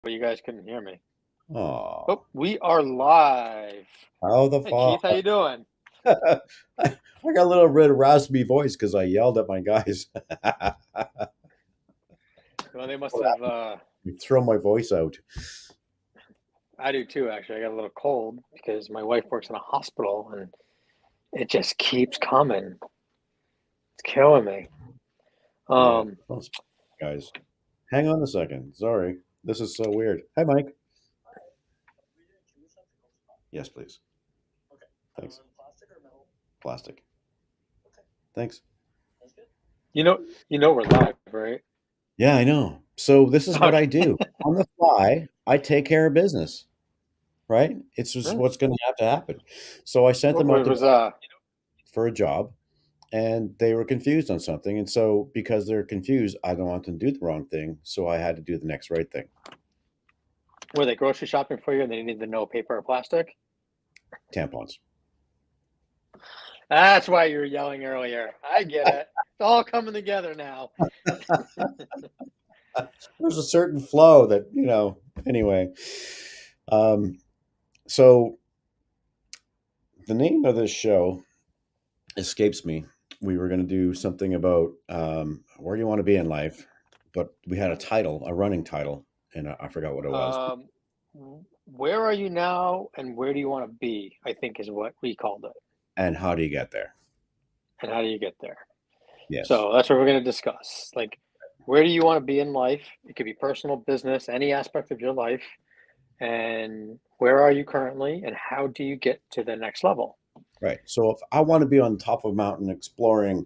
but you guys couldn't hear me. Oh, Oh, we are live. how the Hey Keith, fuck? how you doing? I got a little bit of raspy voice because I yelled at my guys. Well, they must have. Throw my voice out. I do too, actually. I got a little cold because my wife works in a hospital, and it just keeps coming. It's killing me. Yeah, Um, guys. Hang on a second. Sorry. This is so weird. Hi, Mike. Yes, please. Thanks. Plastic. Thanks. you know, we're live, right? Yeah, I know. So this is what I Okay. do. On the fly, I take care of business, right? It's just Hmm. what's going to have to happen. So I sent What them out to was for a job and they were confused on something. And so because they're confused, I don't want them to do the wrong thing. So I had to do the next right thing. were they grocery shopping for you, and they needed to know paper or plastic? Tampons. That's why you were yelling earlier. I get it. It's all coming together now. There's a certain flow that, anyway. Um, so the name of this show escapes me. We were going to do something about where do you want to be in life, but we had a title, a running title, and I forgot what it was. Um, where are you now, and where do you want to be? I think is what we called it. And how do you get there? And how do you get there? Yes. So that's what we're going to discuss. Like, where do you want to be in life? It could be personal, business, any aspect of your life. And where are you currently, and how do you get to the next level? Right. So if I want to be on top of a mountain exploring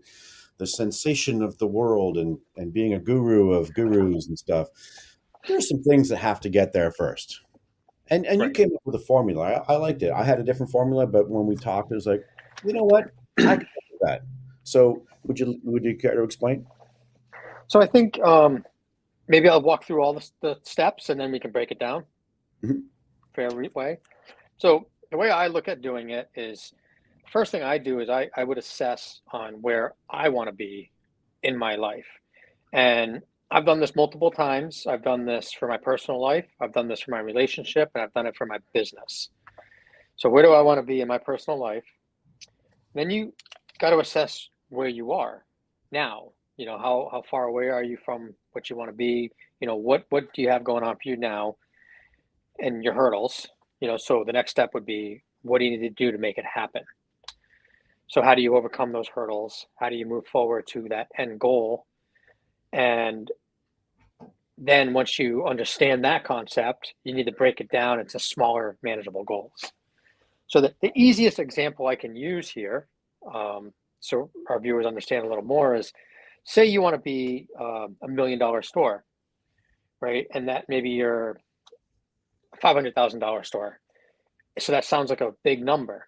the sensation of the world and being a guru of gurus and stuff, there's some things that have to get there first. And you Right. came up with a formula. I liked it. I had a different formula, but when we talked, it was like, you know what? I can do that. So would you care to explain? So I think maybe I'll walk through all the steps, and then we can break it down Mhm. fair way. So the way I look at doing it is, first thing I do is I would assess on where I want to be in my life. And I've done this multiple times. I've done this for my personal life, I've done this for my relationship, and I've done it for my business. So where do I want to be in my personal life? Then you got to assess where you are now. How far away are you from what you want to be? What do you have going on for you now, and your hurdles? So the next step would be, what do you need to do to make it happen? So how do you overcome those hurdles? How do you move forward to that end goal? And then once you understand that concept, you need to break it down into smaller, manageable goals. So the easiest example I can use here, so our viewers understand a little more, is, say you want to be $1 million store, right? And that maybe you're a $500,000 store. So that sounds like a big number.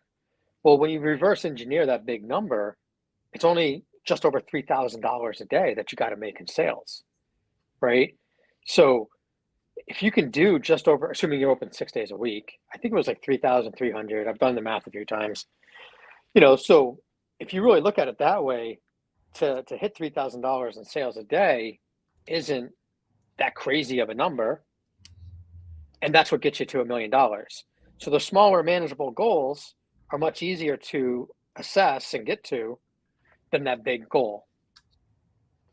Well, when you reverse engineer that big number, it's only just over $3,000 a day that you got to make in sales, right? So if you can do just over, assuming you're open 6 days a week, I think it was like 3,300. I've done the math a few times. So if you really look at it that way, to hit $3,000 in sales a day isn't that crazy of a number, and that's what gets you to $1 million. So the smaller, manageable goals are much easier to assess and get to than that big goal.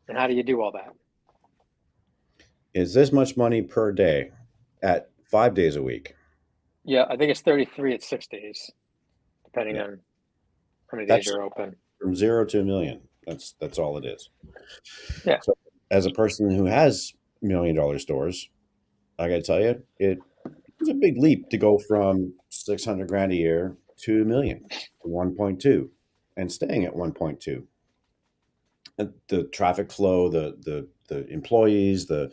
And how do you do all that? Is this much money per day at 5 days a week? Yeah, I think it's 33 at 6 days, depending Yeah. on how many days That's you're open. from 0 to 1 million. That's all it is. Yeah. So as a person who has $1 million stores, I got to tell you, it's a big leap to go from 600 grand a year to a million to 1.2 and staying at 1.2. And the traffic flow, the employees, the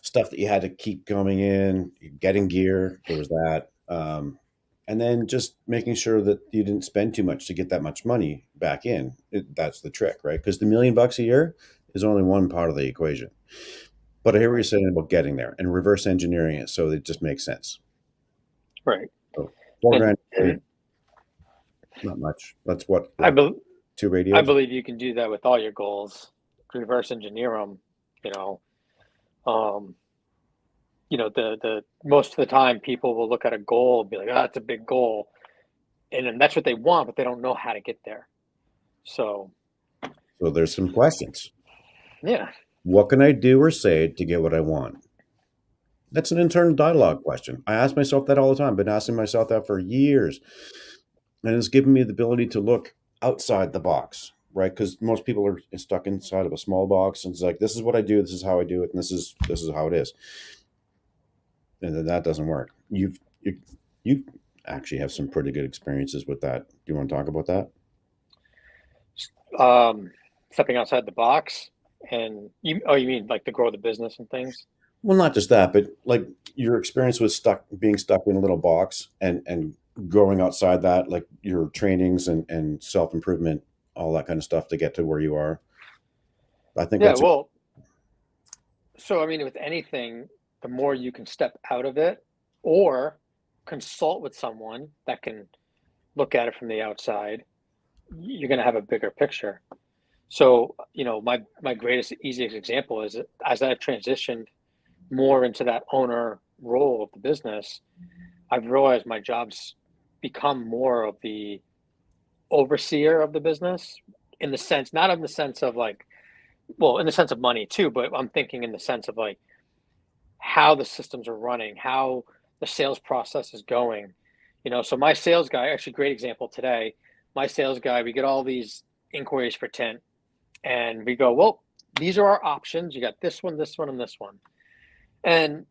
stuff that you had to keep coming in, getting gear, there was that. And then just making sure that you didn't spend too much to get that much money back in. That's the trick, right? Because the $1 million a year is only one part of the equation. But I hear what you're Right. saying about getting there and reverse engineering it so it just makes sense. Right. So 4 grand And a day, not much. That's what, I, be- two I radios? believe you can do that with all your goals, reverse engineer them, you know. Um, the most of the time people will look at a goal and be like, oh, that's a big goal. And then that's what they want, but they don't know how to get there. So, So there's some questions. yeah. What can I do or say to get what I want? That's an internal dialogue question. I ask myself that all the time. I've been asking myself that for years. And it's given me the ability to look outside the box, right? Because most people are stuck inside of a small box, and it's like, this is what I do, this is how I do it, and this is how it is. And then that doesn't work. You actually have some pretty good experiences with that. Do you want to talk about that? Um, Stepping outside the box, and you mean like to grow the business and things? Well, not just that, but like your experience with being stuck in a little box and growing outside that, like your trainings and self improvement, all that kind of stuff to get to where you are. I think Yeah. that's Well, so I mean, with anything, the more you can step out of it, or consult with someone that can look at it from the outside, you're going to have a bigger picture. So, my greatest, easiest example is as I've transitioned more into that owner role of the business, I've realized my job's become more of the overseer of the business, in the sense, not in the sense of like, well, in the sense of money too, but I'm thinking in the sense of like how the systems are running, how the sales process is going. So my sales guy, actually, great example today. My sales guy, we get all these inquiries for tint, and we go, well, these are our options. You got this one, and this one. And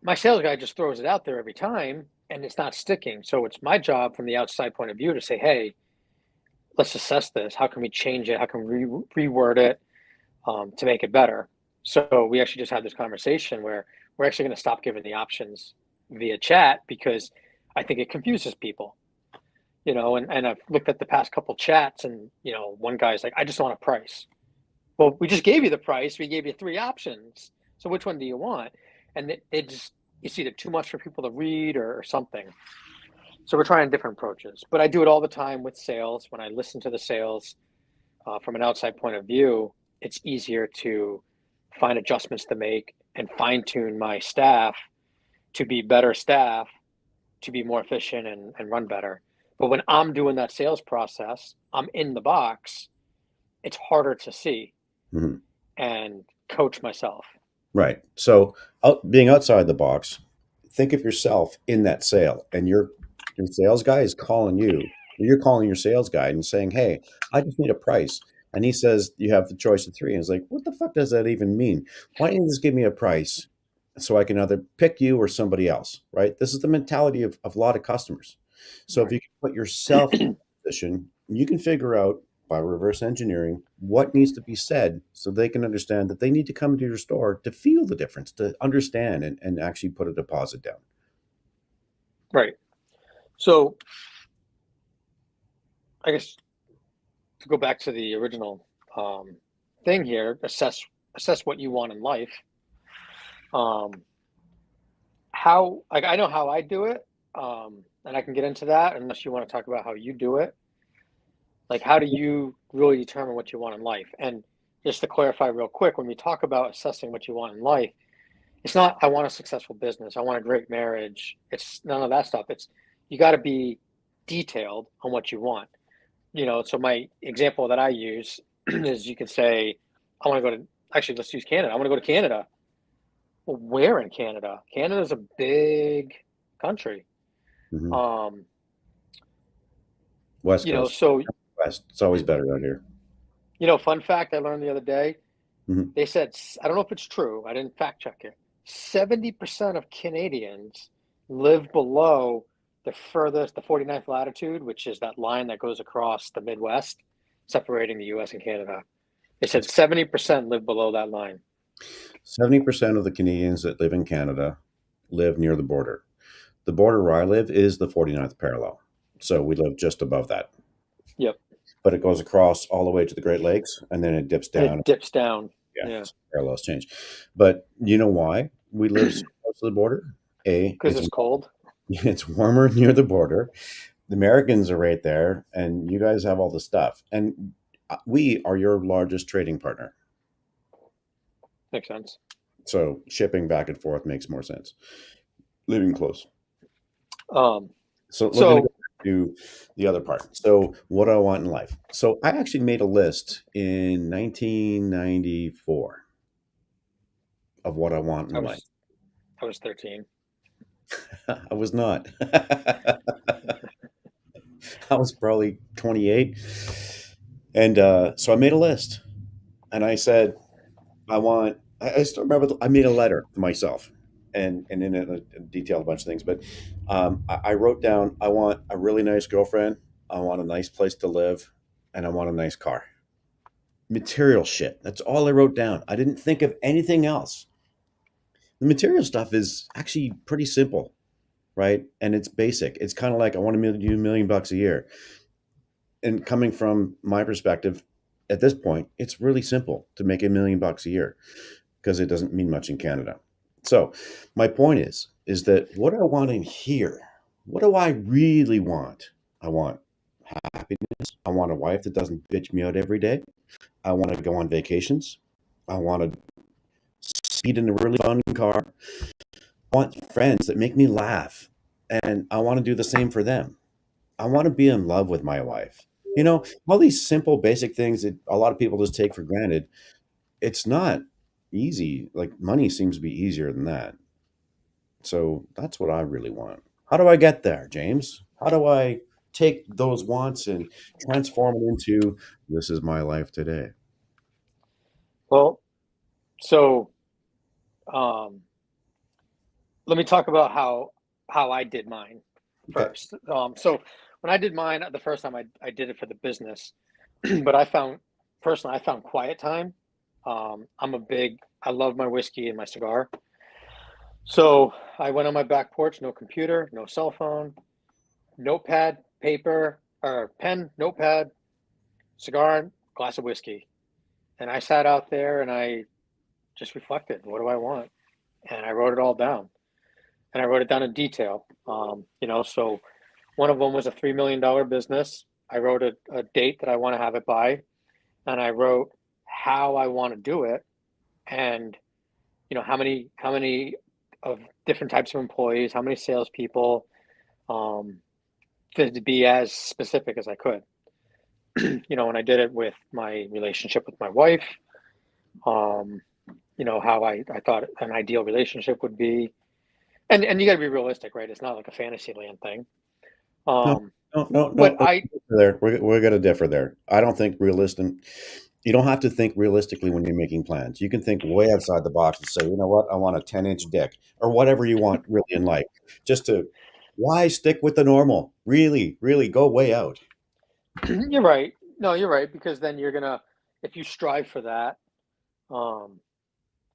my sales guy just throws it out there every time, and it's not sticking. So it's my job from the outside point of view to say, hey, let's assess this. How can we change it? How can we reword it to make it better? So we actually just had this conversation where we're actually going to stop giving the options via chat, because I think it confuses people. And I've looked at the past couple chats, and one guy's like, I just want a price. Well, we just gave you the price. We gave you three options. So which one do you want? And it's either too much for people to read or something. So we're trying different approaches. But I do it all the time with sales. When I listen to the sales from an outside point of view, it's easier to find adjustments to make and fine tune my staff to be better staff, to be more efficient and run better. But when I'm doing that sales process, I'm in the box, it's harder to see Mhm. and coach myself. Right. So being outside the box, think of yourself in that sale, and your sales guy is calling you. You're calling your sales guy and saying, "Hey, I just need a price." And he says you have the choice of three. And it's like, what the fuck does that even mean? Why don't you just give me a price so I can either pick you or somebody else? Right. This is the mentality of a lot of customers. So if Right. you can put yourself in a position, you can figure out by reverse engineering what needs to be said so they can understand that they need to come to your store to feel the difference, to understand and actually put a deposit down. Right. So I guess to go back to the original um, thing here, assess what you want in life. Um, how like I know how I do it, and I can get into that unless you want to talk about how you do it. Like, how do you really determine what you want in life? And just to clarify real quick, when we talk about assessing what you want in life, it's not I want a successful business, I want a great marriage. It's none of that stuff. It's you got to be detailed on what you want. So my example that I use is you can say, I want to go to, actually, let's use Canada. I want to go to Canada. Well, where in Canada? Canada's a big country. Mhm. Um, West Coast, so, West. It's always better out here. fun fact I learned the other day, Mhm. they said, I don't know if it's true, I didn't fact check it. 70% of Canadians live below the 49th latitude, which is that line that goes across the Midwest, separating the US and Canada. They said It's 70% live below that line. 70% of the Canadians that live in Canada live near the border. The border where I live is the 49th parallel. So we live just above that. Yep. But it goes across all the way to the Great Lakes and then it dips And down. it dips down. Yeah, Yeah. so parallels change. But you know why we live so close to the border? A, Because it's cold. it's warmer near the border. The Americans are right there, and you guys have all the stuff. And we are your largest trading partner. Makes sense. So shipping back and forth makes more sense. Living close. Um, So we're going to so go to the other part. So what do I want in life? So I actually made a list in 1994 of what I want I in life. was I was 13. I was not. I was probably 28. And so I made a list and I said, I still remember, I made a letter to myself and in it detailed a bunch of things. But I wrote down, I want a really nice girlfriend. I want a nice place to live and I want a nice car. Material shit. That's all I wrote down. I didn't think of anything else. The material stuff is actually pretty simple, right? And it's basic. It's kind of like I want to do $1 million a year. And coming from my perspective, at this point, it's really simple to make $1 million a year because it doesn't mean much in Canada. So my point is that what do I want in here? What do I really want? I want happiness. I want a wife that doesn't bitch me out every day. I want to go on vacations. I want to speed in a really fun car. I want friends that make me laugh. And I want to do the same for them. I want to be in love with my wife. All these simple, basic things that a lot of people just take for granted, it's not easy. Like money seems to be easier than that. So that's what I really want. How do I get there, James? How do I take those wants and transform it into this is my life today? Well, so um, let me talk about how I did mine Okay. first. So when I did mine the first time, I did it for the business, but I found personally I found quiet time. I love my whiskey and my cigar. So I went on my back porch, no computer, no cell phone, notepad, paper or pen, notepad, cigar, glass of whiskey. And I sat out there and I just reflected, what do I want? And I wrote it all down. And I wrote it down in detail. So one of them was a $3 million business. I wrote a date that I want to have it by, and I wrote how I want to do it, and how many of different types of employees, how many salespeople, um, to be as specific as I could. And I did it with my relationship with my wife. Um, how I thought an ideal relationship would be, and you got to be realistic, right? It's not like a fantasy land thing. No, Um, no, no, but no. I There, we're going to differ there. I don't think realistic. You don't have to think realistically when you're making plans. You can think way outside the box and say, you know what, I want a 10-inch dick or whatever you want really in life. Just to why stick with the normal? Really, really go way out. You're right. No, you're right because then you're gonna, if you strive for that, um,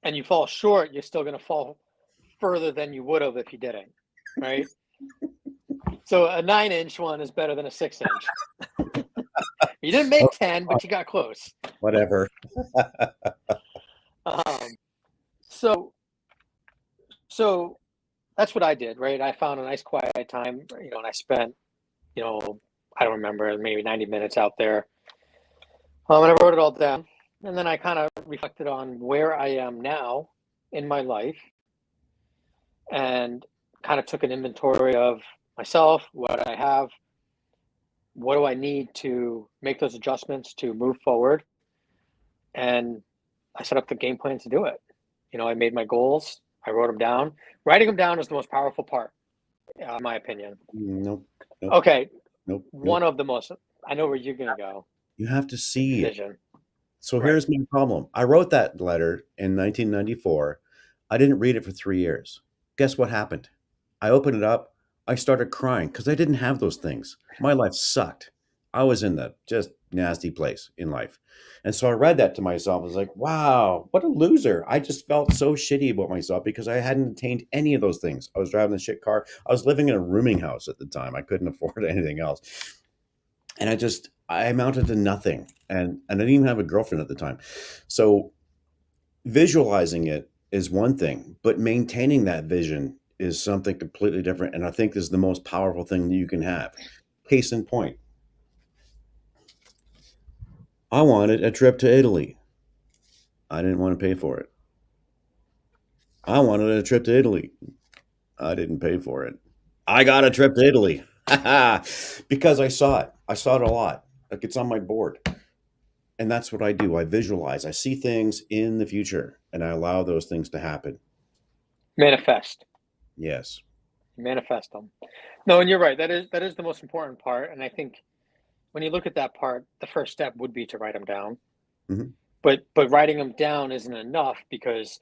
and you fall short, you're still gonna fall further than you would have if you didn't, right? So a 9-inch one is better than a 6-inch. You didn't Oh, make 10, but you got close. whatever. Um, so so that's what I did, right? I found a nice quiet time, and I spent, you know, I don't remember, maybe 90 minutes out there. And I wrote it all down. And then I kind of reflected on where I am now in my life and kind of took an inventory of myself, what I have, what do I need to make those adjustments to move forward. And I set up the game plan to do it. I made my goals, I wrote them down. Writing them down is the most powerful part, in my opinion. Nope, nope, Okay, nope, one nope. of the most, I know where you're going to go, You have to see it. vision. So Right. here's my problem. I wrote that letter in 1994. I didn't read it for 3 years. Guess what happened? I opened it up. I started crying because I didn't have those things. My life sucked. I was in the just nasty place in life. And so I read that to myself. I was like, wow, what a loser. I just felt so shitty about myself because I hadn't attained any of those things. I was driving a shit car. I was living in a rooming house at the time. I couldn't afford anything else. And I amounted to nothing. And I didn't even have a girlfriend at the time. So visualizing it is one thing, but maintaining that vision is something completely different. And I think this is the most powerful thing that you can have. Case in point, I wanted a trip to Italy. I didn't want to pay for it. I wanted a trip to Italy. I didn't pay for it. I got a trip to Italy because I saw it. I saw it a lot. Like it's on my board. And that's what I do. I visualize. I see things in the future and I allow those things to happen. Manifest. Yes. Manifest them. No, and you're right. That is the most important part. And I think when you look at that part, the first step would be to write them down. Hmm. But writing them down isn't enough because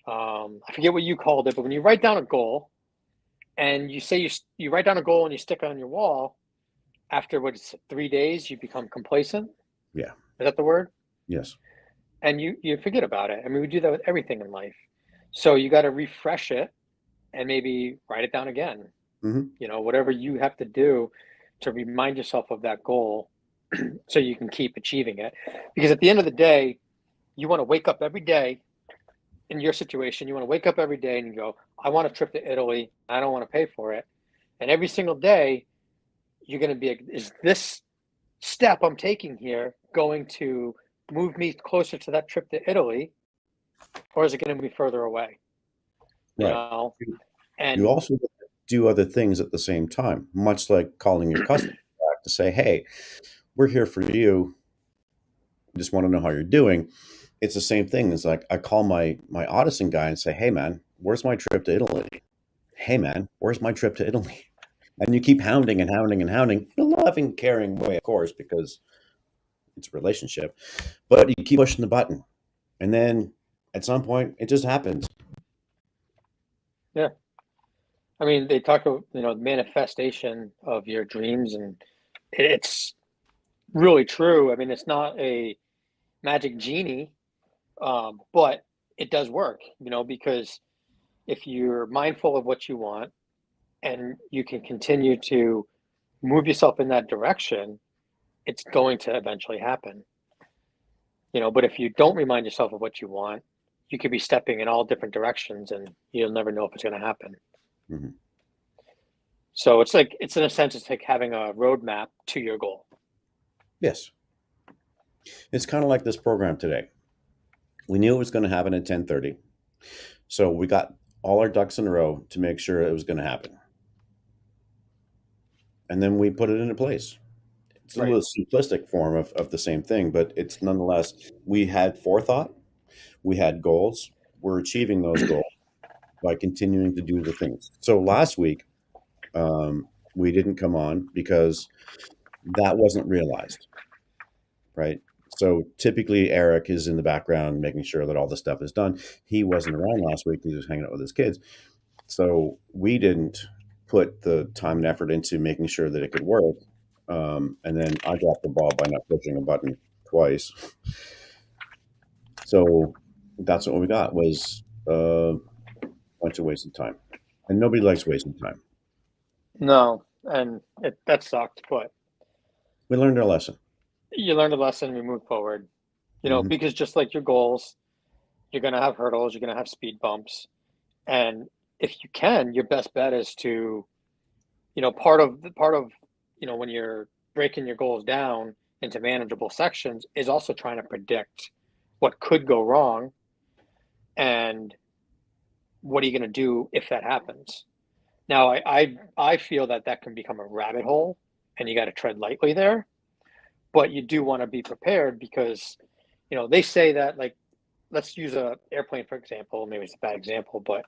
I forget what you called it, but when you write down a goal and you say you write down a goal and you stick it on your wall, after what's 3 days, you become complacent. Yeah. Is that the word? Yes. And you forget about it. I mean, we do that with everything in life. So you got to refresh it and maybe write it down again. Hmm. Whatever you have to do to remind yourself of that goal so you can keep achieving it. Because at the end of the day, you want to wake up every day in your situation. You want to wake up every day and you go, I want a trip to Italy. I don't want to pay for it. And every single day, you're going to be, is this step I'm taking here going to move me closer to that trip to Italy? Or is it going to be further away? You Right. know, You and also do other things at the same time, much like calling your customer back to say, hey, we're here for you. Just want to know how you're doing. It's the same thing. It's like I call my Audison guy and say, hey man, where's my trip to Italy? Hey man, where's my trip to Italy? And you keep hounding and hounding and hounding in a loving, caring way, of course, because it's a relationship. But you keep pushing the button. And then at some point it just happens. yeah, I mean, they talk about, manifestation of your dreams, and it's really true. I mean, it's not a magic genie, but it does work, because if you're mindful of what you want and you can continue to move yourself in that direction, it's going to eventually happen. But if you don't remind yourself of what you want, you could be stepping in all different directions and you'll never know if it's going to happen. Mhm. So it's in a sense, it's like having a roadmap to your goal. Yes. It's kind of like this program today. We knew it was going to happen at 10:30. So we got all our ducks in a row to make sure it was going to happen. And then we put it into place. It's a Right. little simplistic form of the same thing, but it's nonetheless, we had forethought, we had goals, we're achieving those goals by continuing to do the things. So last week, we didn't come on because that wasn't realized, right? So typically, Eric is in the background making sure that all the stuff is done. He wasn't around last week; he was hanging out with his kids. So we didn't put the time and effort into making sure that it could work. And then I dropped the ball by not pushing a button twice. So that's what we got was a bunch of wasted time, and nobody likes wasting time. No, and that sucked, but We learned our lesson. you learned a lesson, we move forward. Hmm. Because just like your goals, you're going to have hurdles, you're going to have speed bumps, and if you can, your best bet is to, part of when you're breaking your goals down into manageable sections is also trying to predict what could go wrong and what are you going to do if that happens. Now, I feel that can become a rabbit hole, and you got to tread lightly there. But you do want to be prepared because, they say that, like, let's use a airplane for example. Maybe it's a bad example, but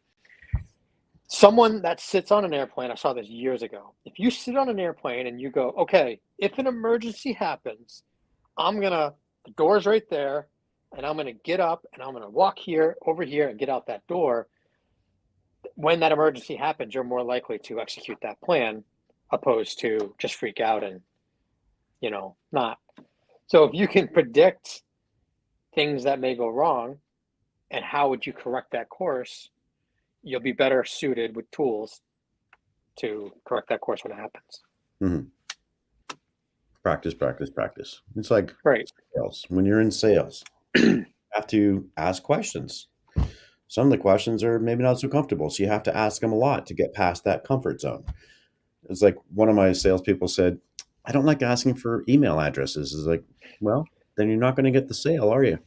someone that sits on an airplane, I saw this years ago. If you sit on an airplane and you go, okay, if an emergency happens, the door's right there, and I'm gonna get up and I'm gonna walk here, over here, and get out that door. When that emergency happens, you're more likely to execute that plan opposed to just freak out and, not. So if you can predict things that may go wrong and how would you correct that course, you'll be better suited with tools to correct that course when it happens. Hmm. Practice, practice, practice. It's like Right. sales. When you're in sales, you have to ask questions. Some of the questions are maybe not so comfortable, so you have to ask them a lot to get past that comfort zone. It's like one of my salespeople said, "I don't like asking for email addresses." It's like, well, then you're not going to get the sale, are you?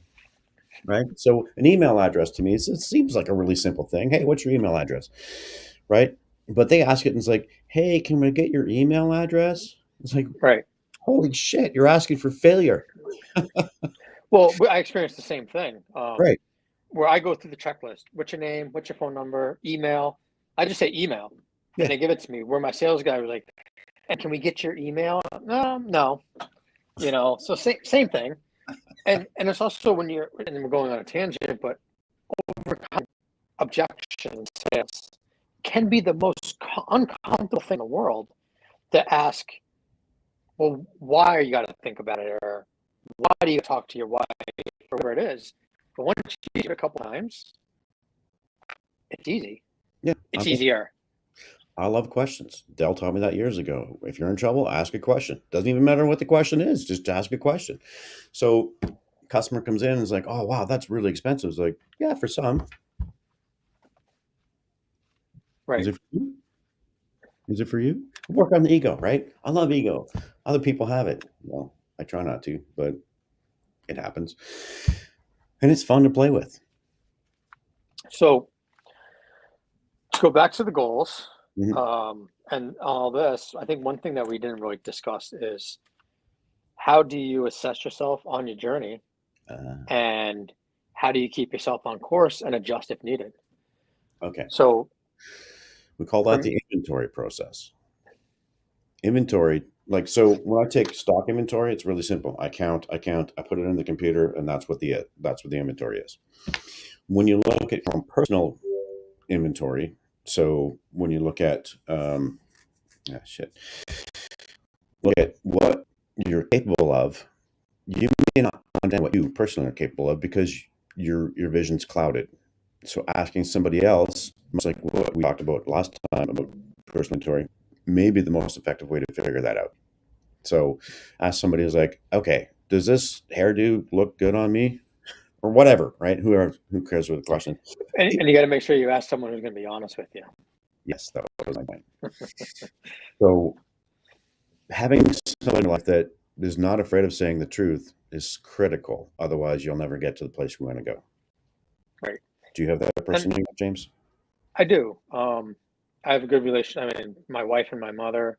right? So an email address to me, it seems like a really simple thing. Hey, what's your email address, right? But they ask it and it's like, hey, can we get your email address? It's like, Right. holy shit, you're asking for failure. Well, I experienced the same thing. Right. Where I go through the checklist. What's your name? What's your phone number? Email. I just say email, and Yeah. they give it to me. Where my sales guy was like, "And can we get your email?" No, no. So same thing. And it's also when you're, and we're going on a tangent, but overcoming objections sales can be the most uncomfortable thing in the world to ask. Well, why you got to think about it, or why do you talk to your wife, or whatever it is. But once you do it a couple times, it's easy. Yeah. It's easier. I love questions. Dell taught me that years ago. If you're in trouble, ask a question. Doesn't even matter what the question is, just ask a question. So customer comes in and is like, oh wow, that's really expensive. It's like, yeah, for some. Is Right. it for you? Is it for you? Work on the ego, right? I love ego. Other people have it. Well, I try not to, but it happens. And it's fun to play with. So to go back to the goals, Mhm. and all this, I think one thing that we didn't really discuss is how do you assess yourself on your journey, Uh, and how do you keep yourself on course and adjust if needed? okay. So We call that from the inventory process. Inventory, like, so when I take stock inventory, it's really simple. I count, I put it in the computer, and that's what the inventory is. When you look at from personal inventory, so when you look at shit, look at what you're capable of, you may not understand what you personally are capable of because your vision's clouded. So asking somebody else, much like what we talked about last time about personal inventory, may be the most effective way to figure that out. So ask somebody who's like, okay, does this hairdo look good on me? Or whatever, right? Who cares with the question? and you got to make sure you ask someone who's going to be honest with you. Yes, that was my point. So having someone in your life that is not afraid of saying the truth is critical. Otherwise, you'll never get to the place we want to go. Right. Do you have that And person, James? I do. I have a good relation. I mean, my wife and my mother,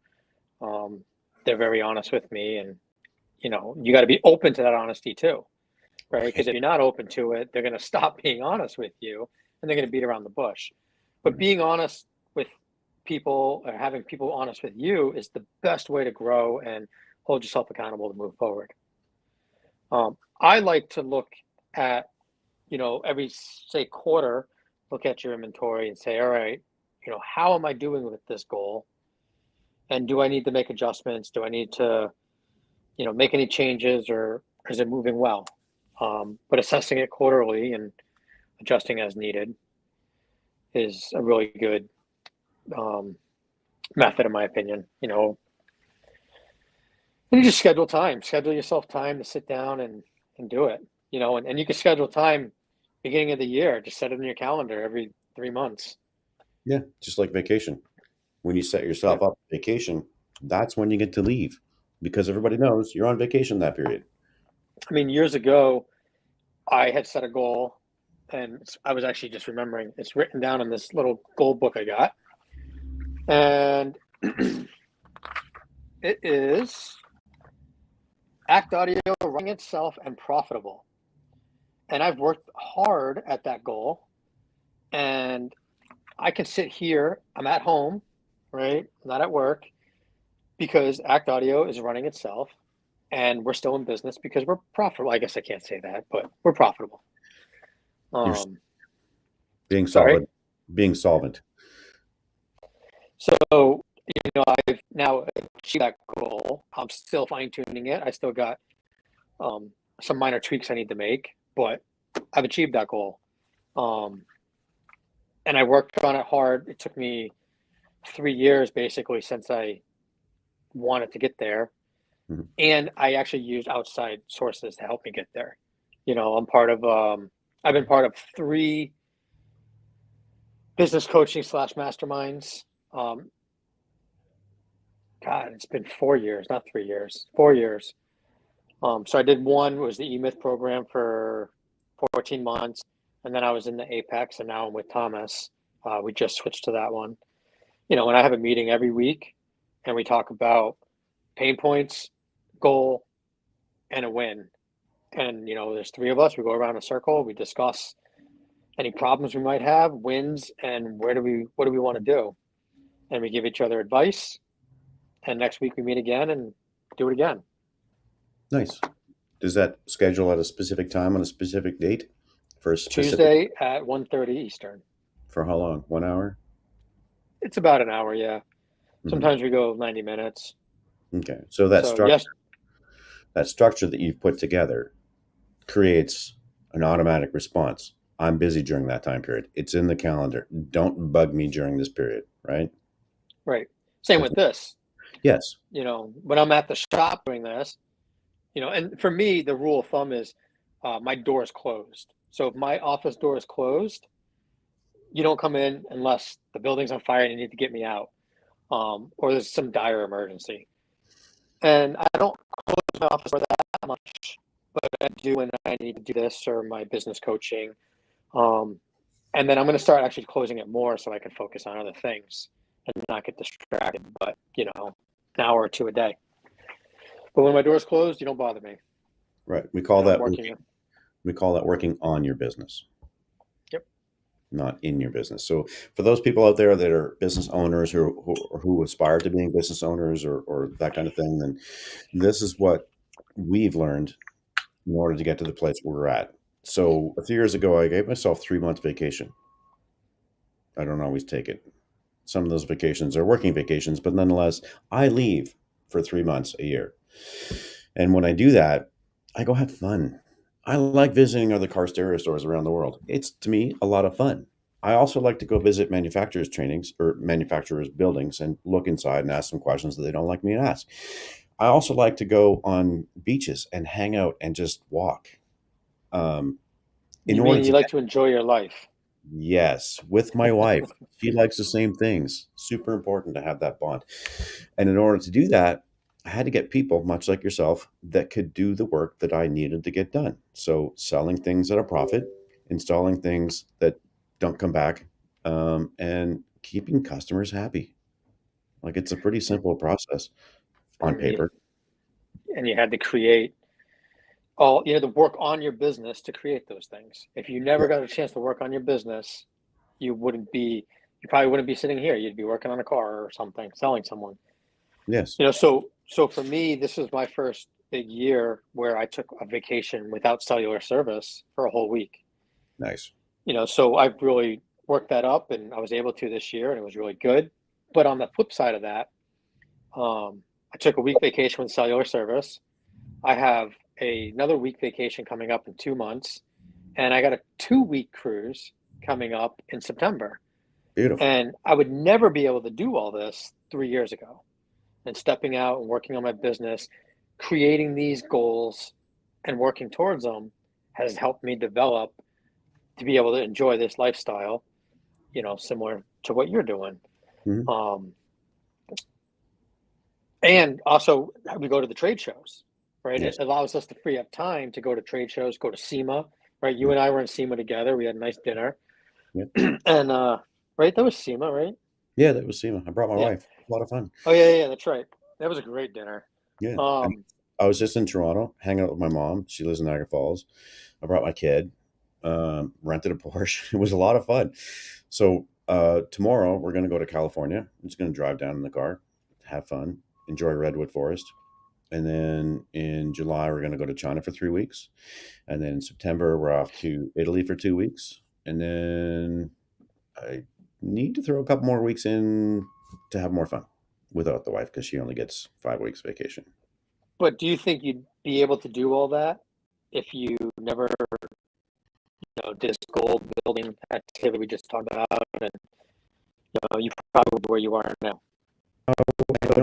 um, they're very honest with me, and you got to be open to that honesty too, right? Right. Because if you're not open to it, they're going to stop being honest with you, and they're going to beat around the bush. But being honest with people, or having people honest with you, is the best way to grow and hold yourself accountable to move forward. I like to look at, every, say, quarter, look at your inventory and say, all right, how am I doing with this goal? And do I need to make adjustments? Do I need to, make any changes, or is it moving well? But assessing it quarterly and adjusting as needed is a really good um, method, in my opinion. And you just schedule yourself time to sit down and do it. And you can schedule time beginning of the year. Just set it in your calendar every 3 months. Yeah, just like vacation. When you set Yeah. yourself up for vacation, that's when you get to leave because everybody knows you're on vacation that period. I mean, years ago, I had set a goal, and I was actually just remembering it's written down in this little goal book I got. And it is Act Audio running itself and profitable. And I've worked hard at that goal. And I can sit here, I'm at home, right? I'm not at work, because Act Audio is running itself, and we're still in business because we're profitable. I guess I can't say that, but we're profitable. You're Um, being Sorry. solid, being solvent. So, I've now achieved that goal. I'm still fine tuning it. I still got um, some minor tweaks I need to make, but I've achieved that goal. Um, and I worked on it hard. It took me 3 years basically since I wanted to get there. Mhm. And I actually used outside sources to help me get there. I'm part of, I've been part of three business coaching slash masterminds. Um, God, it's been 4 years, not 3 years, 4 years. So I did one, was the E-Myth program for 14 months. And then I was in the Apex, and now I'm with Thomas. We just switched to that one. When I have a meeting every week and we talk about pain points, goal, and a win. And, there's three of us. We go around a circle. We discuss any problems we might have, wins, and what do we want to do? And we give each other advice. And next week we meet again and do it again. Nice. Does that schedule at a specific time on a specific date for a specific Tuesday at 1:30 Eastern. For how long? 1 hour? It's about an hour, yeah. Sometimes we go 90 minutes. Okay. So that structure that you've put together creates an automatic response. I'm busy during that time period. It's in the calendar. Don't bug me during this period, right? Right. Same with this. Yes. When I'm at the shop doing this, and for me, the rule of thumb is my door is closed. So if my office door is closed, you don't come in unless the building's on fire and you need to get me out, or there's some dire emergency. And I don't close my office door that much, but I do when I need to do this or my business coaching. And then I'm going to start actually closing it more so I can focus on other things and not get distracted. But, an hour or two a day. But when my door's closed, you don't bother me. Right. We call that working on your business. Yep. Not in your business. So for those people out there that are business owners who aspire to being business owners or that kind of thing, then this is what we've learned in order to get to the place where we're at. So a few years ago, I gave myself 3 months vacation. I don't always take it. Some of those vacations are working vacations, but nonetheless, I leave for 3 months a year. And when I do that, I go have fun. I like visiting other car stereo stores around the world. It's, to me, a lot of fun. I also like to go visit manufacturers' trainings or manufacturers' buildings and look inside and ask them questions that they don't like me to ask. I also like to go on beaches and hang out and just walk. You like to enjoy your life? Yes, with my wife. She likes the same things. Super important to have that bond. And in order to do that, I had to get people, much like yourself, that could do the work that I needed to get done. So selling things at a profit, installing things that don't come back, and keeping customers happy. Like, it's a pretty simple process on paper. And you had to create the work on your business to create those things. If you never got a chance to work on your business, you probably wouldn't be sitting here. You'd be working on a car or something, selling someone. Yes. So for me, this was my first big year where I took a vacation without cellular service for a whole week. Nice. So I've really worked that up, and I was able to this year, and it was really good. But on the flip side of that, I took a week vacation with cellular service. I have another week vacation coming up in 2 months, and I got a 2-week cruise coming up in September. Beautiful. And I would never be able to do all this 3 years ago. And stepping out and working on my business, creating these goals and working towards them has helped me develop to be able to enjoy this lifestyle, similar to what you're doing. Mm-hmm. And also we go to the trade shows, right? Yes. It allows us to free up time to go to trade shows, go to SEMA, right? You and I were in SEMA together. We had a nice dinner. Yep. And, right, that was SEMA, right? Yeah, that was SEMA. I brought my wife. A lot of fun. Oh, yeah, that's right. That was a great dinner. Yeah. I was just in Toronto hanging out with my mom. She lives in Niagara Falls. I brought my kid, rented a Porsche. It was a lot of fun. So tomorrow we're going to go to California. I'm just going to drive down in the car, have fun, enjoy Redwood Forest. And then in July, we're going to go to China for 3 weeks. And then in September, we're off to Italy for 2 weeks. And then I need to throw a couple more weeks in to have more fun without the wife, because she only gets 5 weeks vacation. But do you think you'd be able to do all that if you never, did this goal building activity we just talked about, and you probably would be where you are now?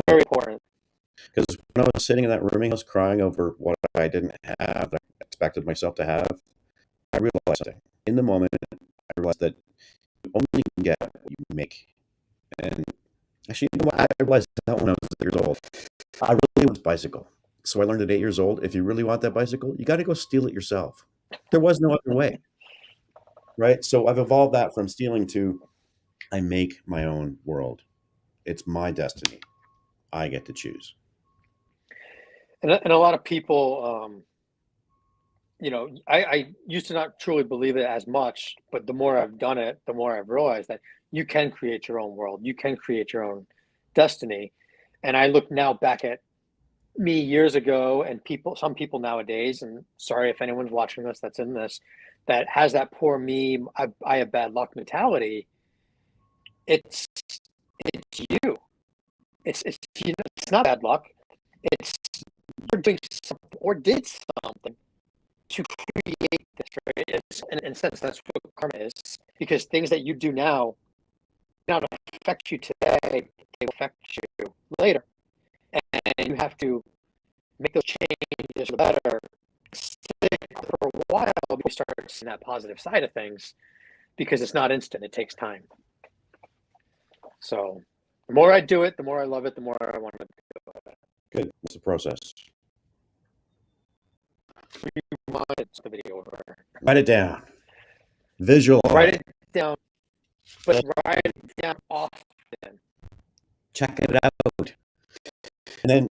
Very important. Because when I was sitting in that rooming house crying over what I didn't have, that I expected myself to have, I realized something. In the moment, I realized that you only get what you make. And actually, I realized that when I was 8 years old. I really wanted a bicycle. So I learned at 8 years old, if you really want that bicycle, you got to go steal it yourself. There was no other way, right? So I've evolved that from stealing to I make my own world. It's my destiny. I get to choose. And a lot of people, I used to not truly believe it as much, but the more I've done it, the more I've realized that you can create your own world. You can create your own destiny. And I look now back at me years ago and some people nowadays, and sorry if anyone's watching this that's in this, that has that poor me, I have bad luck mentality. It's it's you. It's not bad luck. It's you're doing something or did something to create this, right? In a sense, that's what karma is. Because things that you do now may not affect you today, they will affect you later. And you have to make those changes for the better, stick for a while before you start seeing that positive side of things, because it's not instant, it takes time. So the more I do it, the more I love it, the more I want to do it. Good. It's a process. It's the video over. Write it down. Visualize. Write it down, but write it down often. Check it out. And then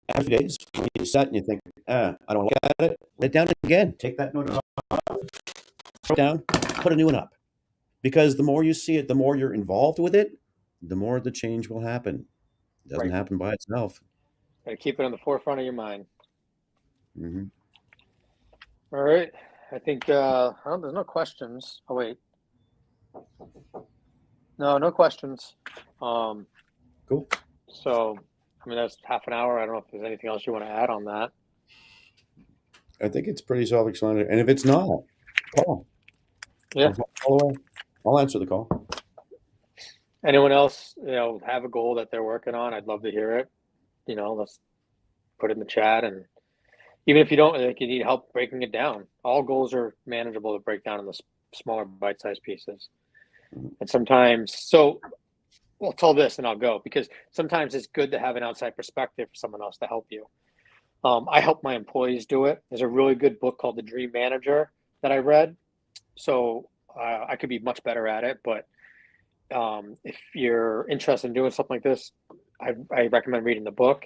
after days, when you set and you think, I don't look at it, write it down again. Take that note off, throw it down, put a new one up. Because the more you see it, the more you're involved with it, the more the change will happen. It doesn't happen by itself. Gotta keep it on the forefront of your mind. Mm-hmm. All right. I think there's no questions. Oh wait. No questions. Cool. So I mean that's half an hour. I don't know if there's anything else you want to add on that. I think it's pretty self-explanatory. And if it's not, call. Yeah. I'll answer the call. Anyone else, have a goal that they're working on? I'd love to hear it. Let's put it in the chat. And even if you don't, like, you need help breaking it down. All goals are manageable to break down in the smaller bite-sized pieces. And sometimes, I'll tell this and I'll go, because sometimes it's good to have an outside perspective for someone else to help you. I help my employees do it. There's a really good book called The Dream Manager that I read. So I could be much better at it, but if you're interested in doing something like this, I recommend reading the book.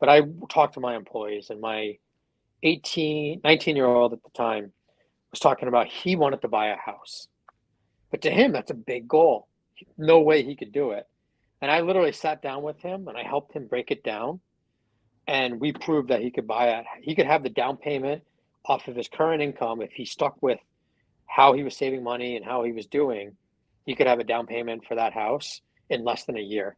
But I talked to my employees, and my 19-year-old at the time was talking about he wanted to buy a house. But to him, that's a big goal. No way he could do it. And I literally sat down with him and I helped him break it down. And we proved that he could buy it. He could have the down payment off of his current income if he stuck with how he was saving money and how he was doing. He could have a down payment for that house in less than a year.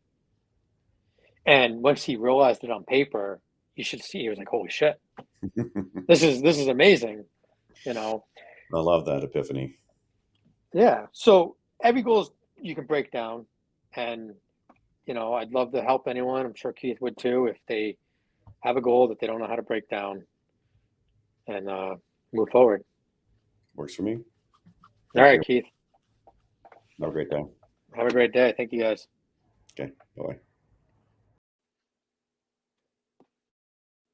And once he realized it on paper, you should see, he was like, holy shit, this is amazing. I love that epiphany. Yeah. So every goal you can break down, and, I'd love to help anyone. I'm sure Keith would too, if they have a goal that they don't know how to break down and move forward. Works for me. All right, Keith. Have a great day. Have a great day. Thank you, guys. Okay. Bye.